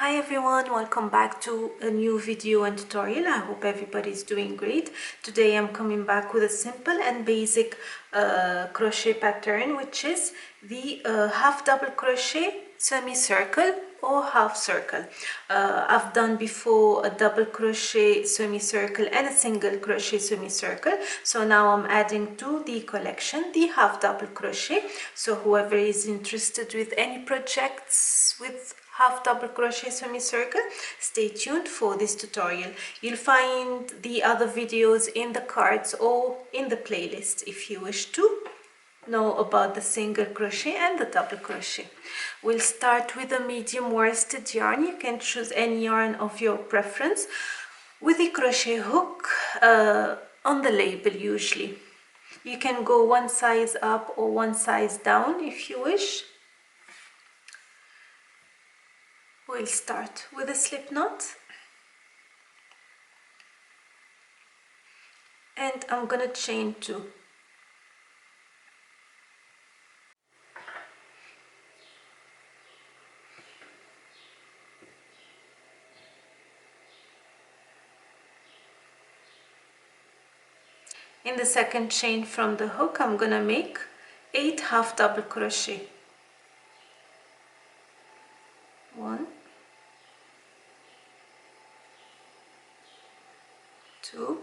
Hi everyone, welcome back to a new video and tutorial. I hope everybody's doing great. Today I'm coming back with a simple and basic crochet pattern, which is the half double crochet semicircle or half circle. I've done before a double crochet semicircle and a single crochet semicircle, so now I'm adding to the collection the half double crochet. So whoever is interested with any projects with half double crochet semicircle, stay tuned for this tutorial. You'll find the other videos in the cards or in the playlist if you wish to know about the single crochet and the double crochet. We'll start with a medium worsted yarn. You can choose any yarn of your preference with the crochet hook on the label. Usually you can go one size up or one size down if you wish. We'll start with a slip knot, and I'm gonna chain 2. In the second chain from the hook, I'm gonna make 8 half double crochet. 1, 2,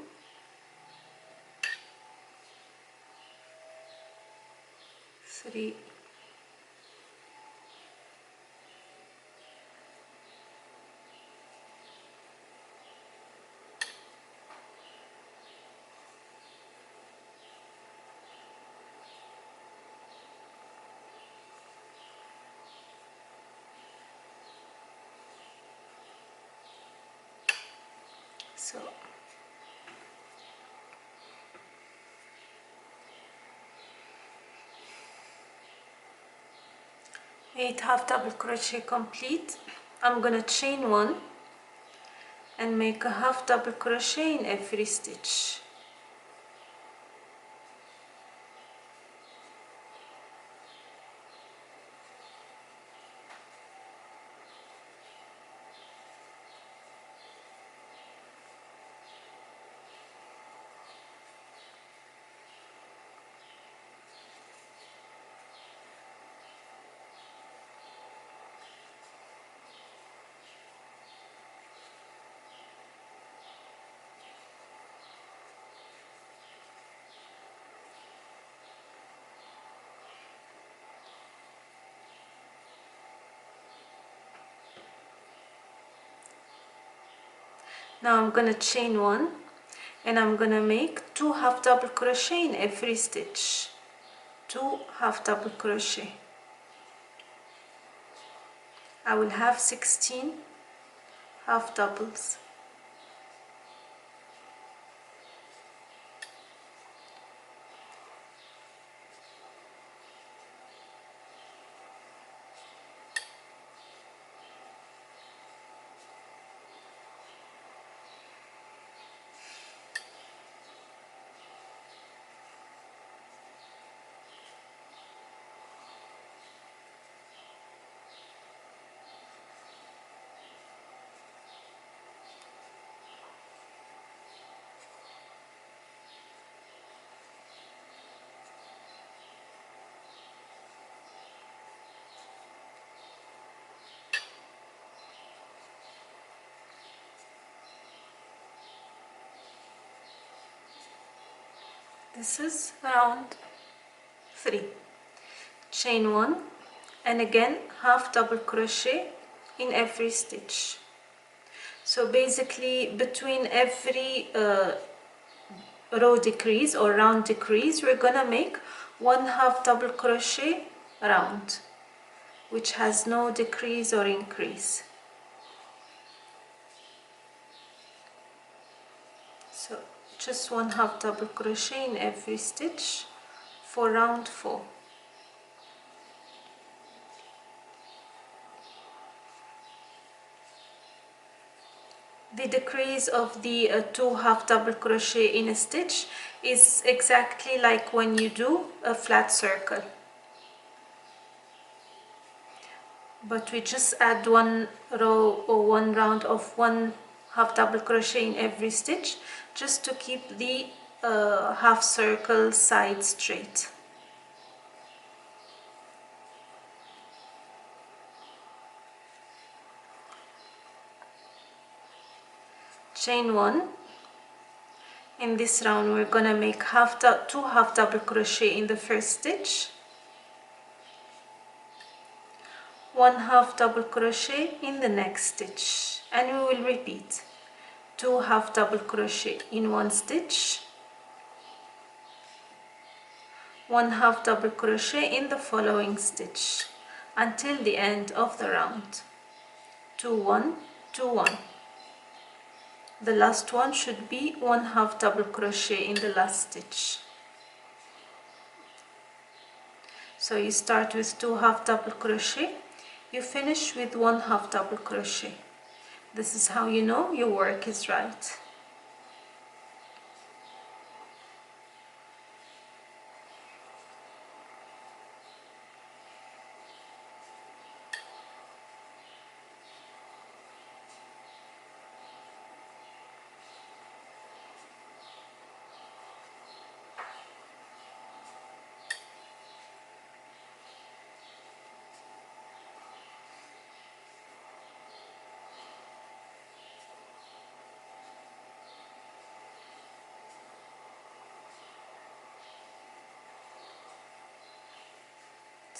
3, 8 half double crochet complete. I'm gonna chain 1 and make a half double crochet in every stitch. Now I'm gonna chain 1 and I'm gonna make 2 half double crochet in every stitch. 2 half double crochet. I will have 16 half doubles. This is round 3. Chain 1 and again half double crochet in every stitch. So basically between every row decrease or round decrease, we're gonna make 1 half double crochet round, which has no decrease or increase. So just 1 half double crochet in every stitch for round 4. The decrease of the 2 half double crochet in a stitch is exactly like when you do a flat circle. but we just add one row or one round of 1/2 double crochet in every stitch, just to keep the half circle side straight. Chain 1. In this round we're gonna make 2/2 double crochet in the first stitch, 1/2 double crochet in the next stitch, and we will repeat 2/2 double crochet in one stitch, 1/2 double crochet in the following stitch until the end of the round. 2 1 2 1. The last one should be 1/2 double crochet in the last stitch. So you start with 2/2 double crochet, you finish with 1/2 double crochet. This is how you know your work is right.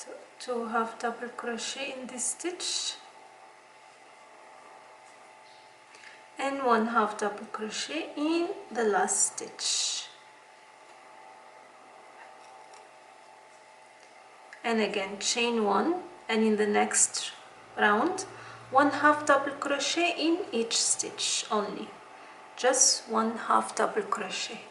So 2/2 double crochet in this stitch and 1/2 double crochet in the last stitch, and again chain 1, and in the next round 1/2 double crochet in each stitch only, just 1/2 double crochet.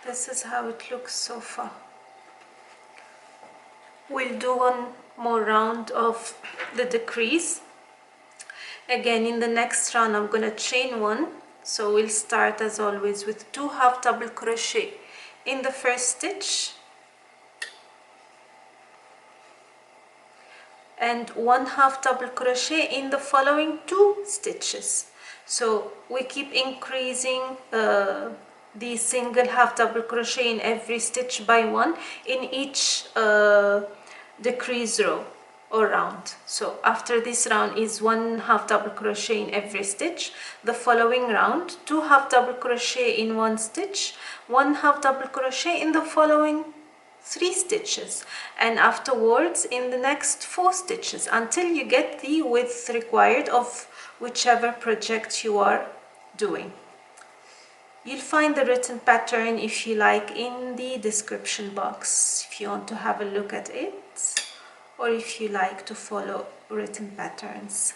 This is how it looks so far. We'll do one more round of the decrease. Again, in the next round I'm gonna chain 1, so we'll start as always with 2/2 double crochet in the first stitch and 1/2 double crochet in the following 2 stitches. So we keep increasing the single half double crochet in every stitch by 1 in each decrease row or round. So after this round is 1/2 double crochet in every stitch. The following round 2/2 double crochet in one stitch, 1/2 double crochet in the following 3 stitches, and afterwards in the next 4 stitches until you get the width required of whichever project you are doing. You'll find the written pattern, if you like, in the description box if you want to have a look at it, or if you like to follow written patterns.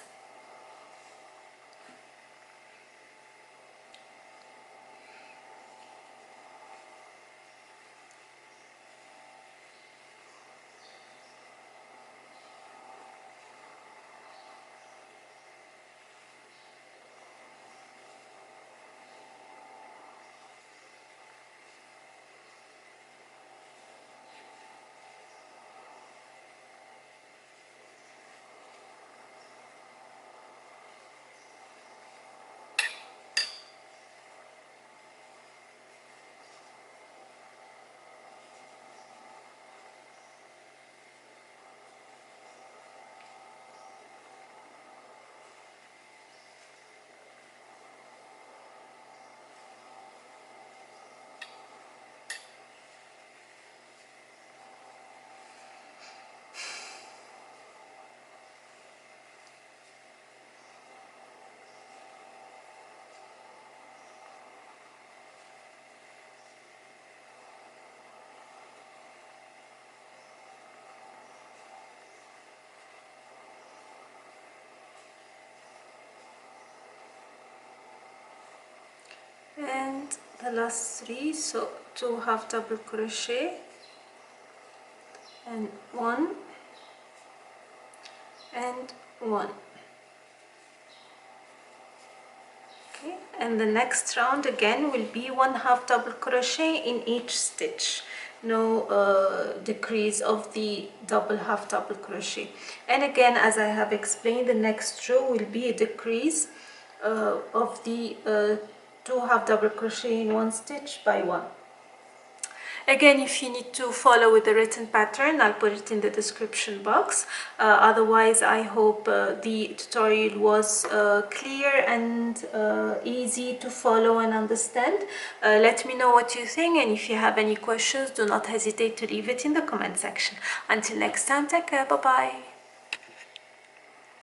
the last 3, so 2 half double crochet and 1 and 1. Okay, and the next round again will be 1 half double crochet in each stitch, no decrease of the double half double crochet. And again, as I have explained, the next row will be a decrease of the 2 half double crochet in one stitch by 1. Again, if you need to follow with the written pattern, I'll put it in the description box. Otherwise, I hope the tutorial was clear and easy to follow and understand. Let me know what you think, and if you have any questions, do not hesitate to leave it in the comment section. Until next time, take care, bye-bye.